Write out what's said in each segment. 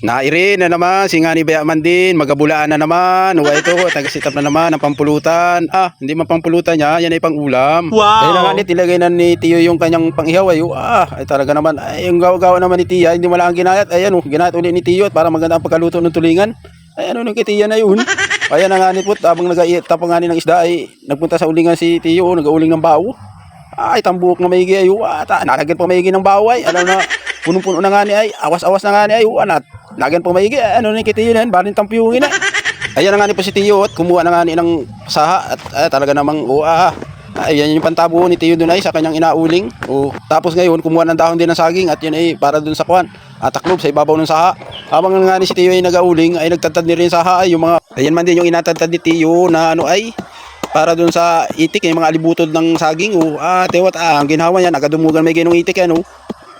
Nairi na naman, si Ngani Bayaman din, magabulaan na naman. Uwa ito, taga-sitap na naman ng pampulutan. Hindi man pampulutan niya, yan ay pang-ulam. Wow! Ayun na nga ni, tilagay na ni Tiyo yung kanyang pang-ihaw. Ay talaga naman, ay yung gawa-gawa naman ni Tiya, hindi wala ang ginayat. Ayan ginayat ulit ni Tiyo at para maganda ang pagkaluto ng tulingan. Ayan nung kay Tiya na yun. Ayan na nga ni po, habang nag-iitap nga ni ng isda ay nagpunta sa ulingan si Tiyo, nag-uling ng bao. Ay, tambuk na maigi ay nalagyan pa maigi ng baway. Alam na, punong-puno na nga ni ay, awas-awas na nga ni ay, nalagyan pa maigi. Ano na yung kitiyo na yan, baling tampiyungin na. Ayan na nga ni po si Tiyo at kumuha na nga ni ng saha at talaga namang, ayan yung pantabo ni Tiyo doon ay sa kanyang inauling. Tapos ngayon, kumuha ng dahon din ng saging at yun ay para doon sa kwan. Taklob sa ibabaw ng saha. Habang nga ni si Tiyo ay nagauling, ay nagtadtad ni rin saha ay yung mga, ayan man din yung inatadtad ni Tiyo na para dun sa itik, yung mga alibutod ng saging. Tewat, ang ginawa niya, nagadumugan may ginong itik yan.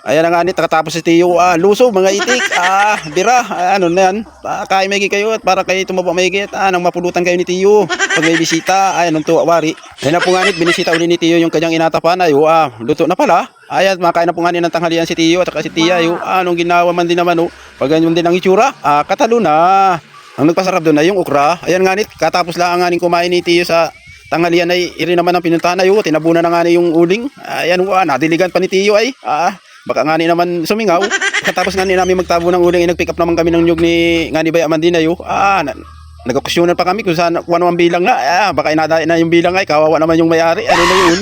Ayan na nga nit, nakatapos si Tiyo, luso, mga itik, bira, ano na yan, kain may kayo at para kayo tumaba may git, nang mapulutan kayo ni Tiyo, pag may bisita, nung tuwari. Ayan na po nga nit, binisita uli ni Tiyo yung kanyang inatapan, luto na pala. Ayan, makain na po nga ng tanghalian si Tiyo at saka si Tiya, anong ginawa man din naman, pag ganyan din ang itsura, katalo na. Ang nagpasarap doon ay yung okra. Ayan nga nit, katapos lang nga kumain ni Tiyo sa tanghalian ay iri naman ang pinuntahan ay tinabunan na nga ni yung uling. Ayan nadiligan pa ni Tiyo ay. Baka nga ni naman sumingaw. Katapos nga ni namin magtabo ng uling ay nag-pick up naman kami ng nyug ni Ngani Bayaman din ay. Nagkukusyonan pa kami kung saan kung ano ang bilang na. Baka inadain na yung bilang ay kawawa naman yung may-ari. Ano na yun?